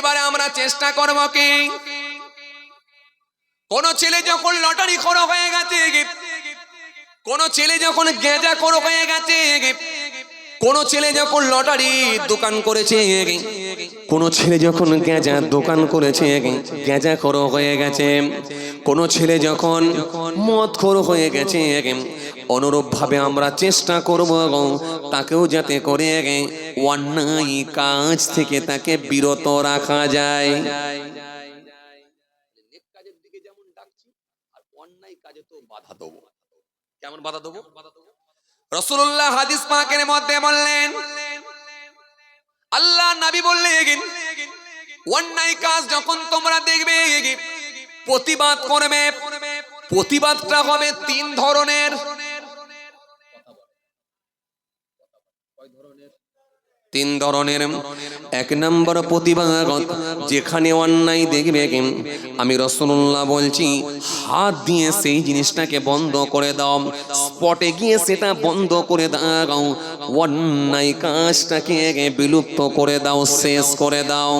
এবারে আমরা চেষ্টা করব কি, কোন ছেলে যখন লটারি খোর হয়ে গেছে, কোন ছেলে যখন গেঁজা খোর হয়ে গেছে, কোন ছেলে যখন লটারি দোকান করেছে, কোন ছেলে যখন গেঁজার দোকান করেছে, গেঁজা খোর হয়ে গেছে, কোন ছেলে যখন মদ খোর হয়ে গেছে, অনুরূপ ভাবে আমরা চেষ্টা করব তাকেও যাতে করে অন্যায় কাজ থেকে তাকে বিরত রাখা যায়। নেক কাজের দিকে যেমন ডাকছি, আর অন্যায় কাজে তো বাধা দেবো। কেমন বাধা দেবো? রাসূলুল্লাহ হাদিস পাকের মধ্যে বললেন, আল্লাহ নবী বললেন, অন্যায় কাজ যখন তোমরা দেখবে প্রতিবাদ করবে। প্রতিবাদটা হবে তিন ধরনের। তিন ধরনের। এক নম্বর প্রতিবাদ, যেখানে অন্যায় দেখবে আমি রাসূলুল্লাহ বলছি হাত দিয়ে সেই জিনিসটাকে বন্ধ করে দাও, স্পটে গিয়ে সেটা বন্ধ করে দাও, অন্যায় কাজটাকে বিলুপ্ত করে দাও, শেষ করে দাও।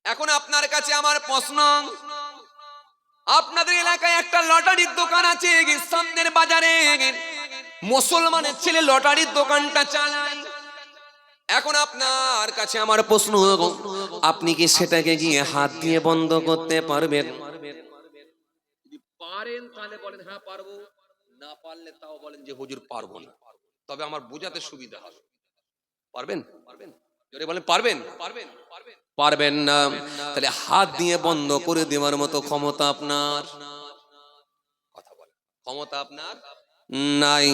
এখন আপনার কাছে আমার প্রশ্ন, আপনাদের এলাকায় একটা লটারির দোকান আছে, সামনের বাজারে মুসলমানের ছেলে লটারির দোকানটা চালায়। এখন আপনার কাছে আমার প্রশ্ন, আপনি কি সেটাকে গিয়ে হাত দিয়ে বন্ধ করতে পারবেন? যদি পারেন তাহলে বলেন হ্যাঁ পারবো, না পারলে তাও বলেন যে হুজুর পারবো না, তবে আমার বোঝাতে সুবিধা হবে। পারবেন? পারবেন? জোরে বলেন পারবেন? পারবেন? পারবেন না, তাহলে হাত দিয়ে বন্ধ করে দেওয়ার মতো ক্ষমতা আপনার, কথা বলেন, ক্ষমতা আপনার নাই।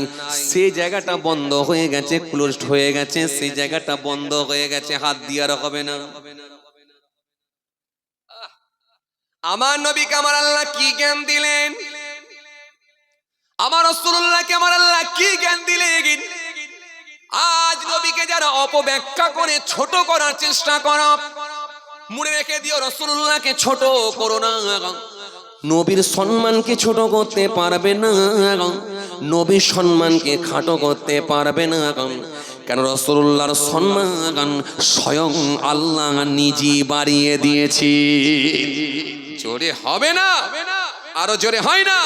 সেই জায়গাটা বন্ধ হয়ে গেছে, ক্লোজড হয়ে গেছে, সেই জায়গাটা বন্ধ হয়ে গেছে, হাত দিয়ে আর হবে না। আমার নবীকে আমার আল্লাহ কি জ্ঞান দিলেন, আমার রাসূলুল্লাহকে আমার আল্লাহ কি জ্ঞান দিলেন। আজ নবীকে যারা অপব্যাখ্যা করে ছোট করার চেষ্টা করো, মনে রেখে দিও রাসূলুল্লাহকে ছোট করো না। নবীর সম্মানকে ছোট করতে পারবে না, নবীর সম্মানকে খাটো করতে পারবে না। কেন? রাসূলুল্লাহর সম্মান স্বয়ং আল্লাহ নিজে বাড়িয়ে দিয়েছি। জোরে হবে না? আরো জোরে হয় না?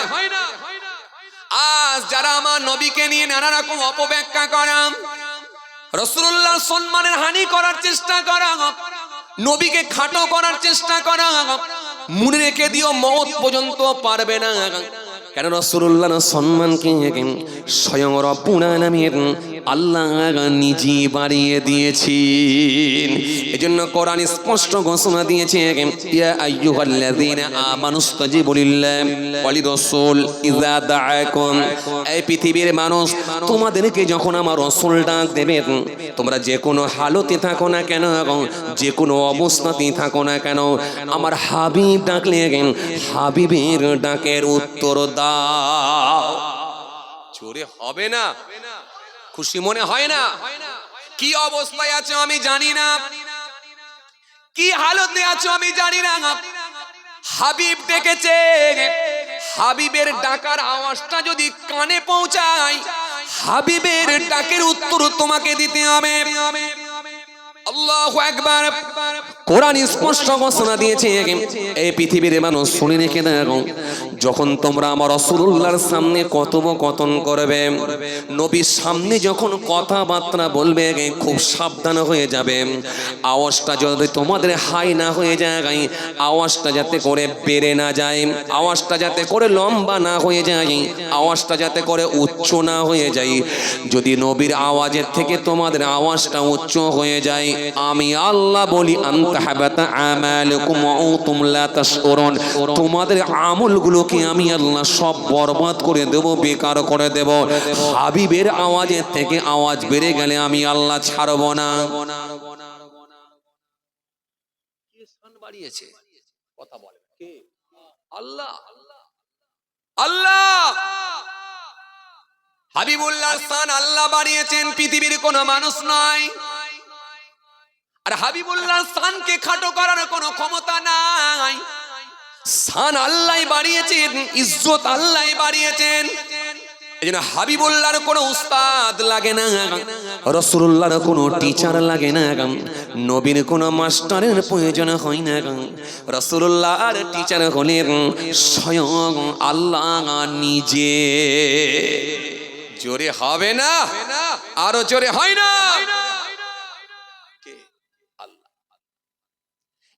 আজ যারা আমার নবীকে নিয়ে নানা রকম অপব্যাখ্যা করা, রাসূলুল্লাহর সম্মানের হানি করার চেষ্টা করা, নবীকে খাটো করার চেষ্টা করা, মনে রেখে দিও মওত পর্যন্ত পারবে না। কেন? রাসূলুল্লাহর সম্মানকে স্বয়ং রব্বুল আলামিন আল্লাহ নিজে বাড়িয়ে দিয়েছেন। এজন্য কোরআন স্পষ্ট ঘোষণা দিয়েছে, ইয়া আইয়ুহাল্লাযীনা আমানুস্তাজিবু লিল্লাহি ওয়া লির-রাসূল ইযা দাআকুম। এই পৃথিবীর মানুষ, তোমাদেরকে যখন আমার রাসূল ডাক দেবে, তোমরা যে কোনো হালতে থাকো না কেন, যে কোনো অবস্থাতেই থাকো না কেন, আমার হাবিব ডাকলে হাবিবের ডাকের উত্তর দাও। জোরে হবে না? খুশি মনে হয় না? কি অবস্থায় আছো আমি জানি না, কি হালতে আছো আমি জানি না, হাবিব ডেকেছে। হাবিবের ডাকার আওয়াজটা যদি কানে পৌঁছায়, হাবিবের ডাকের উত্তর তোমাকে দিতে হবে। আল্লাহু আকবার। কোরআন স্পষ্ট ঘোষণা দিয়েছে, এই পৃথিবীর মানুষ শুনে রেখে দাও, যখন তোমরা আমার রাসূলুল্লাহর সামনে কথোপকথন করবে, নবীর সামনে যখন কথাবার্তা বলবে, খুব সাবধান হয়ে যাবে। আওয়াজটা যদি তোমাদের হাই না হয়ে যায়, আওয়াজটা যাতে করে বেড়ে না যায়, আওয়াজটা যাতে করে লম্বা না হয়ে যায়, আওয়াজটা যাতে করে উচ্চ না হয়ে যায়। যদি নবীর আওয়াজের থেকে তোমাদের আওয়াজটা উচ্চ হয়ে যায়, আমি আল্লাহ বলি আনতাহাবাতা আমালুকুম ওয়া আনতুম লা তাশউরুন, তোমাদের আমলগুলোকে আমি আল্লাহ সব বরবাদ করে দেব, বেকার করে দেব। হাবিবের আওয়াজের থেকে আওয়াজ বেড়ে গেলে আমি আল্লাহ ছাড়ব না। কে শান বাড়িয়েছে? কথা বলে কে? আল্লাহ। আল্লাহ হাবিবুল্লাহর শান আল্লাহ বাড়িয়েছেন, পৃথিবীর কোনো মানুষ নয়। আর হাবিবুল্লাহর শানকে খাটো করার কোনো ক্ষমতা নাই। শান আল্লাহই বাড়িয়েছেন, ইজ্জত আল্লাহই বাড়িয়েছেন। এইজন্য হাবিবুল্লাহর কোনো উস্তাদ লাগে না, রাসূলুল্লাহর কোনো টিচার লাগে না, নবীর কোনো মাস্টারের প্রয়োজন হয় না। রাসূলুল্লাহর টিচার হলেন স্বয়ং আল্লাহ নিজে। জোরে হবে না, আরো জোরে হয় না।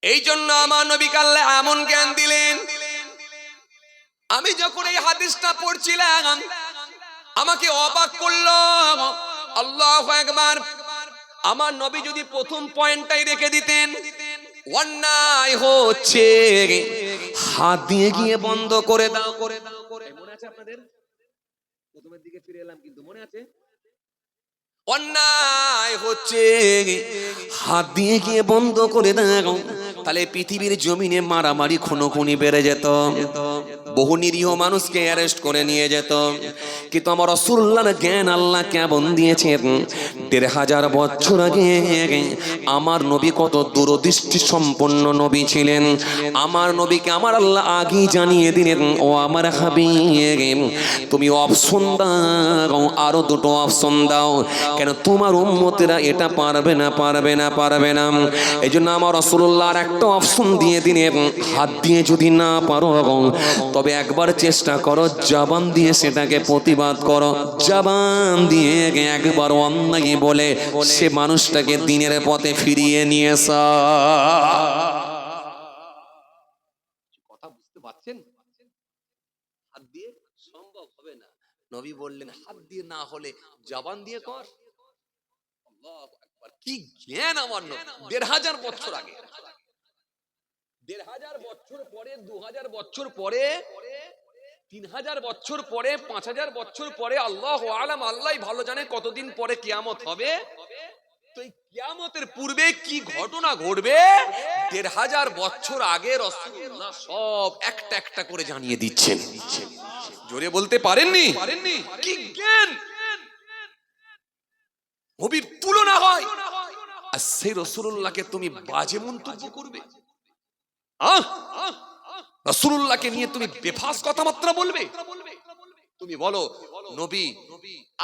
এই জন্য আমার নবীকে আল্লাহ এমন জ্ঞান দিলেন। আমি যখন এই হাদিসটা পড়ছিলাম আমাকে অবাক করলো। আল্লাহু আকবার। আমার নবী যদি প্রথম পয়েন্টটাই রেখে দিতেন, অন্যায় হচ্ছে হাত দিয়ে গিয়ে বন্ধ করে দাও। মনে আছে আপনাদের? প্রথমের দিকে ফিরে এলাম কিন্তু মনে আছে? অন্যায় হচ্ছে হাত দিয়ে গিয়ে বন্ধ করে দাও, তাহলে পৃথিবীর জমিনে মারামারি খুনোখুনি বেড়ে যেত, বহু নিরীহ মানুষকে অ্যারেস্ট করে নিয়ে যেত। কিন্তু আমার রাসূলুল্লাহর জ্ঞান আল্লাহ কেমন দিয়েছেন। ১৫০০ বছর আগে আমার নবী কত দূরদৃষ্টি সম্পন্ন নবী ছিলেন। আমার নবীকে আমার আল্লাহ আগেই জানিয়ে দিলেন, ও আমার হাবিব তুমি অপশন দাও, আরো দুটো অপশন দাও। কেন তোমার উম্মতেরা এটা পারবে না, পারবে না, পারবে না। এই জন্য আমার রাসূলুল্লাহর একটা অপশন দিয়ে দিলেন, হাত দিয়ে যদি না পারো তবে একবার চেষ্টা করো, জবান দিয়ে সেটাকে প্রতিবাদ করো। জবান দিয়ে একবার অন্যায় বলে সে মানুষটাকে দিনের পথে ফিরিয়ে নিয়ে আসা। কথা বুঝতে পারছেন? হাত দিয়ে সম্ভব হবে না। নবী বললেন হাত দিয়ে না হলে জবান দিয়ে কর। আল্লাহু আকবার। কি জ্ঞান আমার নবী! ১৫০০ বছর আগে, ১৫০০ বছর পরে, ২০০০ বছর পরে, ৩০০০ বছর পরে, ৫০০০ বছর পরে, আল্লাহু আলাম, আল্লাহই ভালো জানে কতদিন পরে কিয়ামত হবে। তো এই কিয়ামতের পূর্বে কি ঘটনা ঘটবে ১৫০০ বছর আগে রাসূলুল্লাহ সব একটা একটা করে জানিয়ে দিচ্ছেন। জোরে বলতে পারেননি? কি জ্ঞান! নবীর তুলনা হয়, আর সেই রাসূলুল্লাহকে তুমি বাজে মন্তব্য করবে? রাসূলুল্লাহকে নিয়ে তুমি বেফাস কথাবার্তা বলবে? তুমি বলো নবী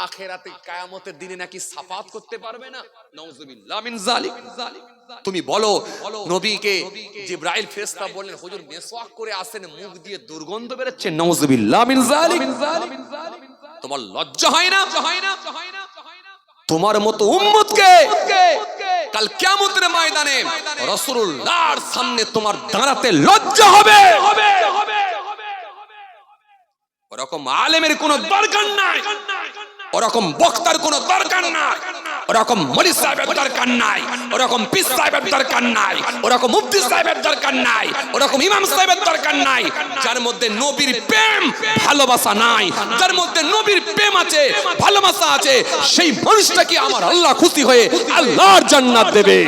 আখিরাতে কিয়ামতের দিনে নাকি শাফাত করতে পারবে না? নাউযুবিল্লাহ মিন যালিক। তুমি বলো নবীকে জিবরাইল ফেরেশতা বললেন হুজুর মেসওয়াক করে আসেন, মুখ দিয়ে দুর্গন্ধ বেরোচ্ছে। নাউযুবিল্লাহ মিন যালিক। তোমার লজ্জা হয় না? তোমার মতো উম্মতকে কাল কিয়ামতের ময়দানে রাসূলুল্লাহর সামনে তোমার দাঁড়াতে লজ্জা হবে। ওরকম আলেমের কোনো দরকার নাই, ওরকম বক্তার কোনো দরকার নাই, ওরকম মলি সাহেবের দরকার নাই, ওরকম পীর সাহেবের দরকার নাই, ওরকম মুফতি সাহেবের দরকার নাই, ওরকম ইমাম সাহেবের দরকার নাই। যার মধ্যে নবীর প্রেম ভালোবাসা নাই, যার মধ্যে নবীর প্রেম আছে, ভালোবাসা আছে, সেই মানুষটাকে আমার আল্লাহ খুশি হয়ে আল্লাহর জান্নাত দেবে।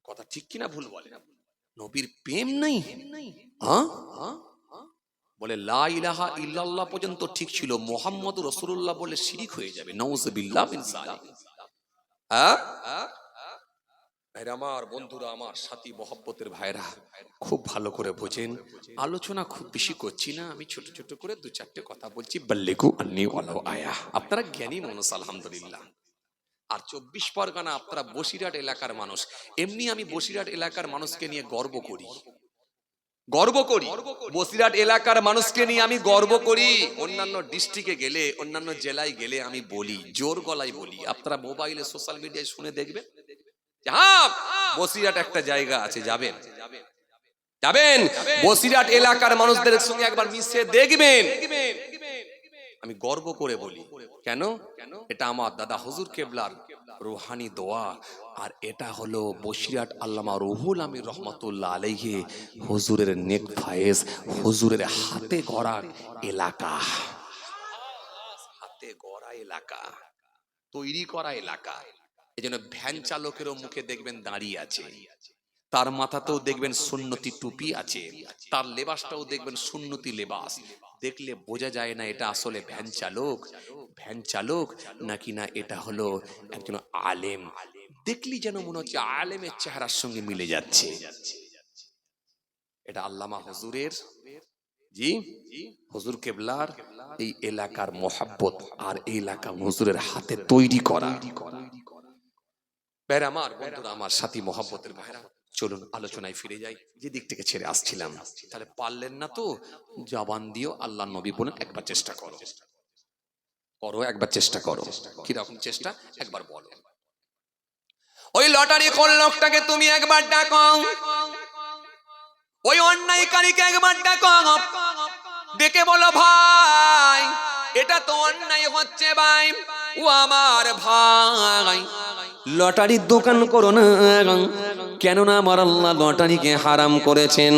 কথা ঠিক কিনা ভুল বলে? নবীর প্রেম নেই, বলে লা ইলাহা ইল্লাল্লাহ পর্যন্ত ঠিক ছিল, মুহাম্মদুর রাসূলুল্লাহ বলে শিরক হয়ে যাবে। নাউযুবিল্লাহ মিন যালিক। ভাইরা আমার, বন্ধুরা আমার, সাথী মহব্বতের ভাইরা, খুব ভালো করে বোঝেন। আলোচনা খুব বেশি করছি না, আমি ছোট ছোট করে দু চারটে কথা বলছি। বাল্লিগু আন্নী ওয়ালাউ আয়া। আপনারা জ্ঞানী মানুষ আলহামদুলিল্লাহ। আর ২৪ পরগনা, আপনারা বসিরহাট এলাকার মানুষ। এমনি আমি বসিরহাট এলাকার মানুষকে নিয়ে গর্ব করি। বসিরহাট এলাকার মানুষকে নিয়ে আমি গর্ব করি। অন্যান্য ডিস্ট্রিক্টে গেলে, অন্যান্য জেলায় গেলে আমি বলি, জোর গলায় বলি। আপনারা মোবাইলে সোশ্যাল মিডিয়ায় শুনে দেখবেন। হ্যাঁ, বসিরহাট একটা জায়গা আছে, যাবেন বসিরহাট এলাকার মানুষদের সঙ্গে একবার মিশে দেখবেন। আমি গর্ব করে বলি। কেন? এটা আমার দাদা হুজুর কেবলার রুহানি দোয়া, আর এটা হলো বসিরহাট আল্লামা রুহুল আমির রহমাতুল্লাহ আলাইহি হুজুরের নেক ফায়েজ, হুজুরের হাতে গড়া এলাকা, হাতে গড়া এলাকা, তৈরি করা এলাকা। এজন্য ভ্যান চালকেরও মুখে দেখবেন দাঁড়িয়ে আছে, তার মাথাতেও দেখবেন সুন্নতি টুপি আছে, তার লেবাসটাও দেখবেন সুন্নতি লেবাস। দেখলে বোঝা যায় না এটা আসলে ভ্যান চালক নাকি না এটা হলো একজন আলেম। দেখলি যেন মনে হচ্ছে আলেমের চেহারার সঙ্গে মিলে যাচ্ছে। এটা আল্লামা হুজুরের জি, হুজুর কেবলার এই এলাকার মোহাব্বত আর এই এলাকা হুজুরের হাতে তৈরি করা। ভাইরা আমার, বন্ধুরা আমার, সাথী মোহাব্বতের ভাইরা, চলুন আলোচনায় ফিরে যাই। যে দিক থেকে ছেড়ে আসছিলাম, তাহলে পারলেন না তো জবান দিও। আল্লাহ নবী বলেন একবার চেষ্টা করো, একবার চেষ্টা করো। কিরকম চেষ্টা একবার বলো। ওই লটারি কোন লোকটাকে তুমি একবার ডাকো, ওই অন্যায়কারীকে একবার ডাকো, ডেকে বলো ভাই এটা তো অন্যায় হচ্ছে ভাই, ও আমার ভাই লটারির দোকান করো না, কেননা আমার আল্লাহ লটারিকে হারাম করেছেন।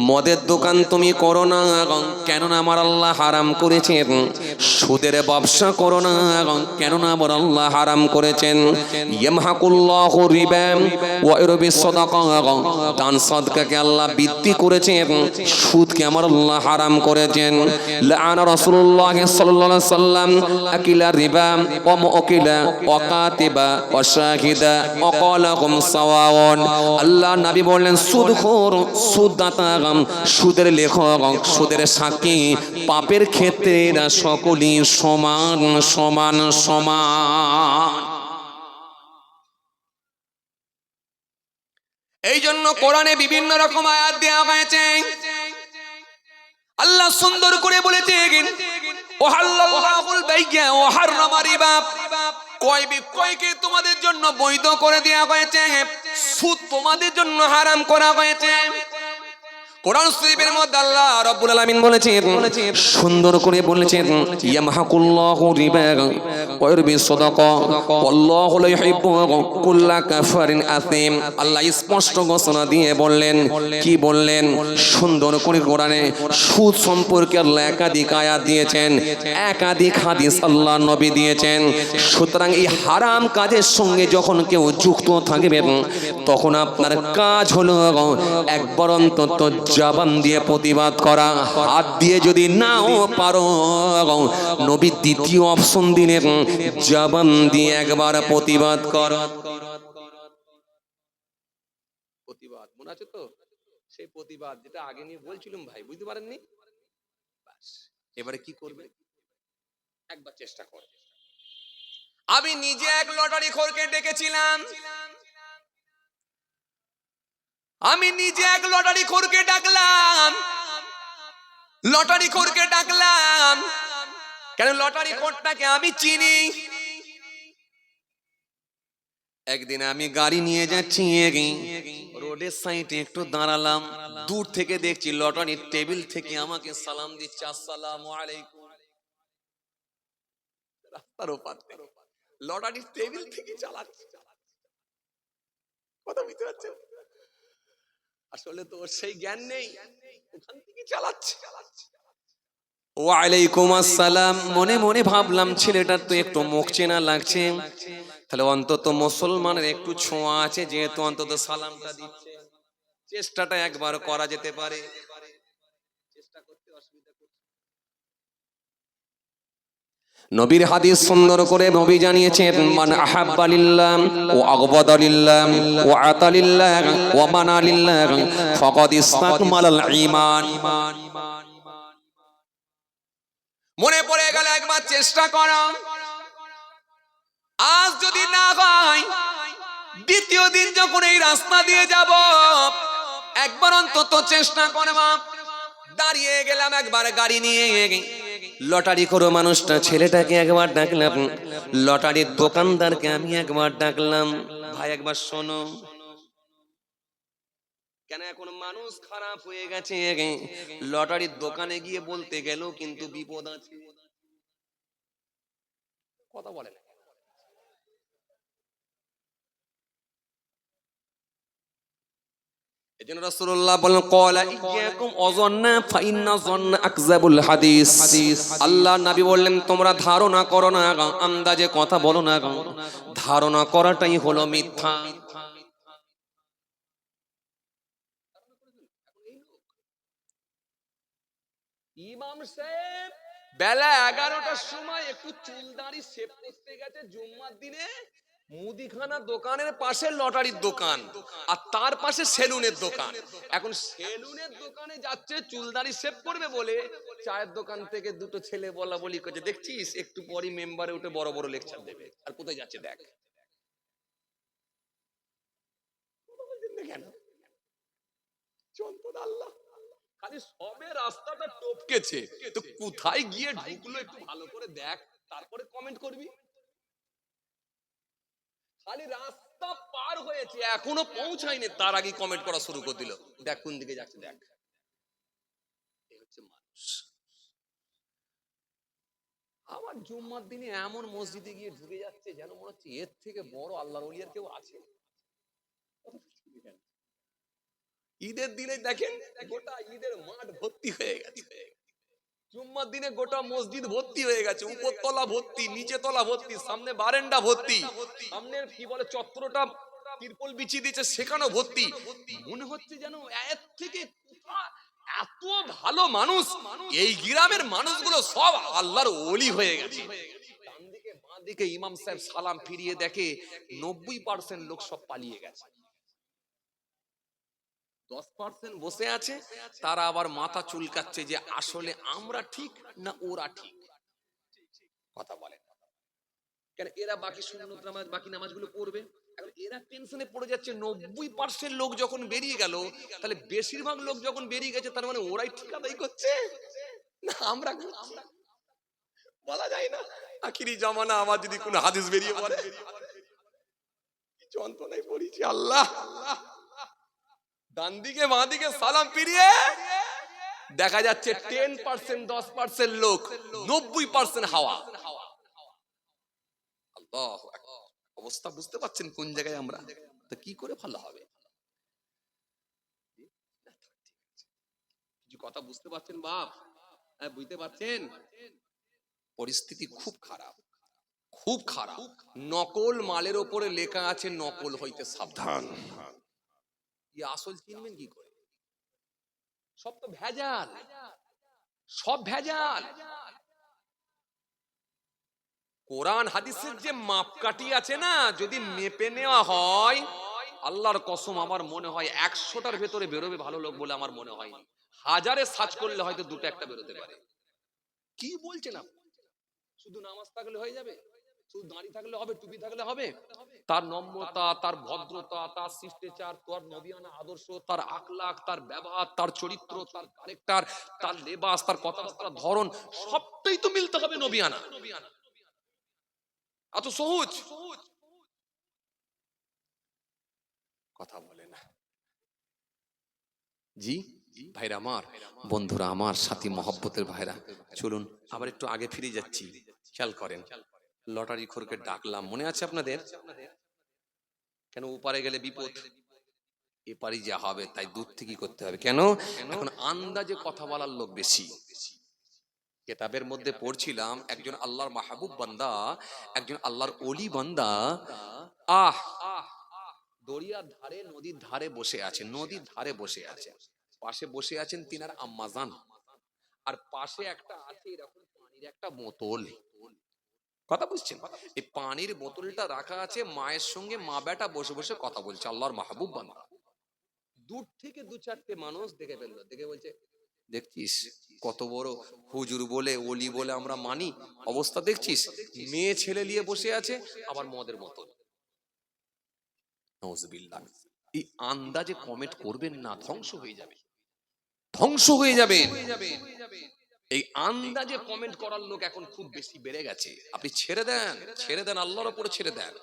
মদের দোকান তুমি করো না, কেননা আমার আল্লাহ হারাম করেছেন। সুদের ব্যবসা করো না, কেননা আমার আল্লাহ হারাম করেছেন। ইয়ামহাকুল্লাহু রিবা ওয়া ইউরবিস সাদাকা, দান সাদকাকে আল্লাহ বৃদ্ধি করেছেন, সুদকে আমার আল্লাহ হারাম করেছেন। লাআনা রাসূলুল্লাহ সাল্লাল্লাহু আলাইহি সাল্লাম আকিলা রিবা ওয়া মুআকিলা ওয়া কাতিবা ওয়া শাহিদা ওয়া ক্বালাহুম সাওয়াউন। আল্লাহ নবী বললেন সুদখোর, সুদদাতা, সুদের লেখক, সুদের সাক্ষী, পাপের ক্ষেত্রে এরা সকলেই সমান সমান সমান। এই জন্য কোরআনে বিভিন্ন রকম আয়াত দেওয়া হয়েছে। আল্লাহ সুন্দর করে বলেছেন ওয়াহাল্লাল্লাহুল বাইয়া ওয়া হাররামা রিবা, ক্রয় বিক্রয়কে তোমাদের জন্য বৈধ করে দেওয়া হয়েছে, সুদ তোমাদের জন্য হারাম করা হয়েছে। কোরআন শরীফের মধ্যে আল্লাহ রাব্বুল আলামিন বলেছেন, সুন্দর করে বলেছেন ইয়ামহাকুল্লাহু রিবা ওয়া ইউরবিস সাদাকা ওয়াল্লাহু লা ইউহিব্বু কুল্লা কাফারিন আযীম। আল্লাহ স্পষ্ট ঘোষণা দিয়ে বললেন, কি বললেন? সুন্দর করে কোরআনে সুদ সম্পর্কে আল্লাহ একাধিক আয়াত দিয়েছেন, একাধিক হাদিস আল্লাহ নবী দিয়েছেন। সুতরাং এই হারাম কাজের সঙ্গে যখন কেউ যুক্ত থাকবে, তখন আপনার কাজ হলো একবার অন্তত জবান দিয়ে প্রতিবাদ করা। হাত দিয়ে যদি নাও পারো, নবী দ্বিতীয় অপশন দিলেন জবান দিয়ে একবার প্রতিবাদ কর। প্রতিবাদ মনে আছে তো? সেই প্রতিবাদ যেটা আগে নিয়ে বলছিলাম ভাই, বুঝতে পারেননি? এবারে কি করবে? একবার চেষ্টা কর। আমি নিজে এক লটারি খোরকে ডেকেছিলাম, আমি নিজে এক লটারি খোরকে ডাকলাম, লটারি খোরকে ডাকলাম কেন? লটারি খোরটাকে আমি চিনি। একদিন আমি গাড়ি নিয়ে যাচ্ছি, রোডের সাইডে একটু দাঁড়ালাম, দূর থেকে দেখছি লটারির টেবিল থেকে আমাকে সালাম দিচ্ছে, আসসালামু আলাইকুম। রাস্তার ওপার থেকে লটারির টেবিল থেকে চালাচ্ছে, কথা বুঝতে পারছেন? আসলে তো ওর সেই জ্ঞান নেই, ওখান থেকে চালাচ্ছে। ওয়ালাইকুম আসসালাম। মনে মনে ভাবলাম ছেলেটার তো একটু মুখ চেনা লাগছে, তাহলে অন্তত মুসলমানের একটু ছোঁয়া আছে, যেহেতু অন্তত সালামটা দিচ্ছে, চেষ্টাটা একবার করা যেতে পারে। চেষ্টা করতে অসুবিধা করছে। নবীর হাদিস সুন্দর করে নবী জানিয়েছেন, মান আহাব্বা লিল্লাহ ওয়া আগবাদা লিল্লাহ ওয়া আতা লিল্লাহ ওয়া মানা লিল্লাহ ফাকাদ ইসতাকমালাল ঈমান। মনে পড়ে গেল একবার চেষ্টা করো, আজ যদি না হয় দ্বিতীয় দিন যখন এই রাস্তা দিয়ে যাব, একবার অন্তত চেষ্টা করব। দাঁড়িয়ে গেলাম একবার গাড়ি নিয়ে, লটারি করো মানুষটা, ছেলেটাকে একবার ডাকলাম, লটারির দোকানদারকে আমি একবার ডাকলাম, ভাই একবার শোনো। কেন এখন মানুষ খারাপ হয়ে গেছে, লটারির দোকানে গিয়ে বলতে গেল কিন্তু বিপদ আছে, কথা বলে না। এজন্য রাসূলুল্লাহ বলেন, ক্বালা ইয়্যাকুম ওয়াযান্না ফাইন্না যান্না আকযাবুল হাদিস। আল্লাহ নবী বললেন, তোমরা ধারণা করো না, আন্দাজে কথা বলো না, ধারণা করাটাই হলো মিথ্যা। ইমাম সাহেব বেলা 11টার সময় একটু চুল দাড়ি শেভ করতে গেছে জুম্মার দিনে, মুদিখানা দোকানের পাশে লটারির দোকান, আর তার পাশে সেলুনের দোকান। এখন সেলুনের দোকানে যাচ্ছে চুলদাড়ি শেভ করবে বলে, চায়ের দোকান থেকে দুটো ছেলে বলা বলি করছে, দেখছিস একটু পরই মেম্বারে উঠে বড় বড় লেকচার দেবে। আর কোথায় যাচ্ছে দেখ কেন, আল্লাহ খালি সবে রাস্তাটা টপকেছে, তো কোথায় গিয়ে ঢুকলো একটু ভালো করে দেখ, তারপরে কমেন্ট করবি। খালি রাস্তা পার হয়েছে, এখনো পৌঁছায়নি, তার আগে কমেন্ট করা শুরু করে দিল, দেখ কোন দিকে যাচ্ছে দেখ। এই হচ্ছে মানুষ। আবার জুম্মার দিনে এমন মসজিদে গিয়ে ঢুকে যাচ্ছে যেন মনে হচ্ছে এর থেকে বড় আল্লাহর ওলি আর কেউ আছে। ঈদের দিনে দেখেন গোটা ঈদের মাঠ ভর্তি হয়ে গেছে, জুম্মার দিনে গোটা মসজিদ ভর্তি হয়ে গেছে, উপর তলা ভর্তি, নিচে তলা ভর্তি, সামনে বারান্দা ভর্তি, সামনের কি বলে চত্বরটা তিরপল বিছিয়ে দিয়েছে সেখানেও ভর্তি। মনে হচ্ছে যেন এর থেকে এত ভালো মানুষ, এই গ্রামের মানুষগুলো সব আল্লাহর ওলি হয়ে গেছে। ডান দিকে বাঁ দিকে ইমাম সাহেব সালাম ফিরিয়ে দেখে 90% লোক সব পালিয়ে গেছে, 10% বসে আছে, তারা আবার মাথা চুলকাচ্ছে যে আসলে আমরা ঠিক না ওরা ঠিক। কথা বলেন কেন, এরা বাকি সুন্নত নামাজ বাকি নামাজগুলো পড়বে, এখন এরা টেনশনে পড়ে যাচ্ছে 90% লোক যখন বেরিয়ে গেল, তাহলে বেশিরভাগ লোক যখন বেরিয়ে গেছে তার মানে ওরাই ঠিক আদায় করছে না আমরা করছি, বলা যায় না। আখিরি জামানা আমার যদি কোনো হাদিস বেরিয়ে পড়ে, কি যন্ত্রণায় পড়েছি আল্লাহ। ডান দিকে বাঁ দিকে সালাম ফিরিয়ে দেখা যাচ্ছে 10% 10% লোক, 90% হাওয়া। আল্লাহু আকবার। অবস্থা বুঝতে পারছেন কোন জায়গায় আমরা, তো কি করে ভালো হবে? কিছু কথা বুঝতে পারছেন বাপ? হ্যাঁ বুঝতে পারছেন? পরিস্থিতি খুব খারাপ, খুব খারাপ। নকল মালের ওপরে লেখা আছে নকল হইতে সাবধান। এই আসল চিনবেন কি করে? সব তো ভেজাল, সব ভেজাল। কোরআন হাদিসের যে মাপকাঠি আছে না, যদি মেপে নেওয়া হয়, আল্লাহর কসম আমার মনে হয় 100টার ভেতরে বেরোবে ভালো লোক বলে আমার মনে হয়। হাজারে সার্চ করলে হয়তো দুটো একটা বেরোতে পারে। কি বলছেন আপনি? শুধু নামাজ থাকলে হয়ে যাবে? শুধু দাঁড়ি থাকলে হবে, টুপি থাকলে হবে? তার নম্রতা, তার ভদ্রতা, তার শিষ্টাচার, তার নবিয়ানা আদর্শ, তার আখলাক, তার ব্যবহার, তার চরিত্র, তার ক্যারেক্টার, তার লেবাস, তার কথাবার্তার ধরন, সবটাই তো মিলতে হবে নবিয়ানা। এত সহজ কথা বলে না। জি ভাইরা আমার, বন্ধুরা আমার, সাথী মহব্বতের ভাইরা, চলুন আবার একটু আগে ফিরে যাচ্ছি। খেয়াল করেন, লটারি খোরকে ডাকলাম, মনে আছে আপনাদের? কেন ওপারে গেলে বিপদ, এপারে যা হবে তাই দূর থেকে করতে হবে। কেন? এখন আন্দাজে কথা বলার লোক বেশি। কেতাবের মধ্যে পড়ছিলাম একজন আল্লাহর মাহবুব বান্দা, একজন আল্লাহর ওলি বান্দা, দরিয়ার ধারে নদীর ধারে বসে আছে, নদীর ধারে বসে আছে, পাশে বসে আছেন তিনার আম্মাজান, আর পাশে একটা আছে এরকম পানির একটা বোতল। কথা বুঝছেন? এই পানির বোতলটা রাখা আছে, মায়ের সঙ্গে মা বেটা বসে বসে কথা বলছে আল্লাহর মাহবুব বান্দা। দূর থেকে দু চারটে মানুষ দেখে ফেললো, দেখে বলছে দেখছিস কত বড় হুজুর বলে ওলি বলে আমরা মানি, অবস্থা দেখছিস, মেয়ে ছেলে নিয়ে বসে আছে আবার মদের বোতল। নাউজুবিল্লাহ। এই আন্দাজে কমেন্ট করবেন না, ধ্বংস হয়ে যাবে, ধ্বংস হয়ে যাবে। এই আন্দাজে কমেন্ট করার লোক এখন খুব বেশি বেড়ে গেছে। আপনি ছেড়ে দেন, ছেড়ে দেন, আল্লাহর উপরে ছেড়ে দেন,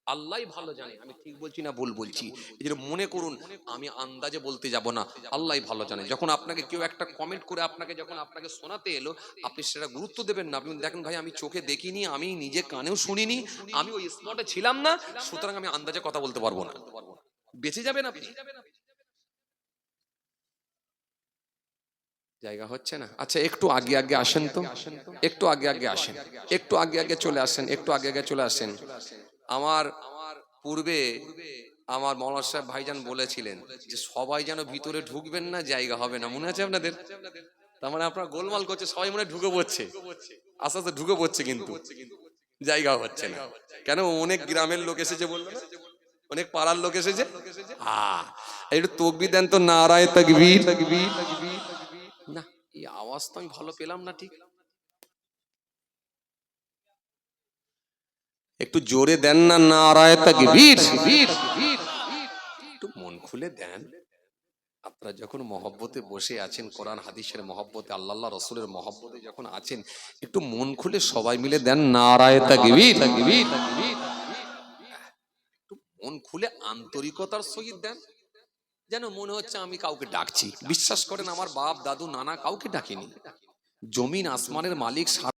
আল্লাহই ভালো জানে আমি ঠিক বলছি না ভুল বলছি। এই জন্য মনে করুন আমি আন্দাজে বলতে যাব না, আল্লাহই ভালো জানে। যখন আপনাকে কেউ একটা কমেন্ট করে আপনাকে যখন আপনাকে শোনাতে এলো, আপনি সেটা গুরুত্ব দেবেন না। আপনি দেখেন ভাই আমি চোখে দেখিনি, আমি নিজে কানেও শুনিনি, আমি ওই স্পটে ছিলাম না, সুতরাং আমি আন্দাজে কথা বলতে পারবো না, বেঁচে যাবেন আপনি। জায়গা হচ্ছে না? আচ্ছা একটু আগে আগে আসেন তো, একটু আগে আগে আসেন, একটু আগে আগে চলে আসেন, একটু আগে আগে চলে আসেন। আমার পূর্বে আমার মৌলানা সাহেব ভাইজান বলেছিলেন যে সবাই যেন ভিতরে ঢুকবেন না, জায়গা হবে না, মনে আছে আপনাদের? তার মানে আপনারা গোলমাল করছে, সবাই মনে ঢুকে পড়ছে, আস্তে আস্তে ঢুকে পড়ছে, কিন্তু জায়গা হচ্ছে না কেন? অনেক গ্রামের লোক এসেছে বললো না, অনেক পাড়ার লোক এসেছে। একটু তকবীর দেন তো, নারায়ে তাকবীর। না, এই আওয়াজ তো আমি ভালো পেলাম না ঠিক, একটু জোরে দেন না, নারায়ে তাকবীর। একটু মন খুলে দেন। আপনারা যখন মহব্বতে বসে আছেন, কোরআন হাদিসের মহব্বতে, আল্লাহ রসুলের মহব্বতে যখন আছেন, একটু মন খুলে সবাই মিলে দেন নারায়ে তাকবীর। একটু মন খুলে আন্তরিকতার সহিত দেন, যেন মনে হচ্ছে আমি কাউকে ডাকছি। বিশ্বাস করেন, আমার বাপ দাদু নানা কাউকে ডাকিনি, জমিন আসমানের মালিক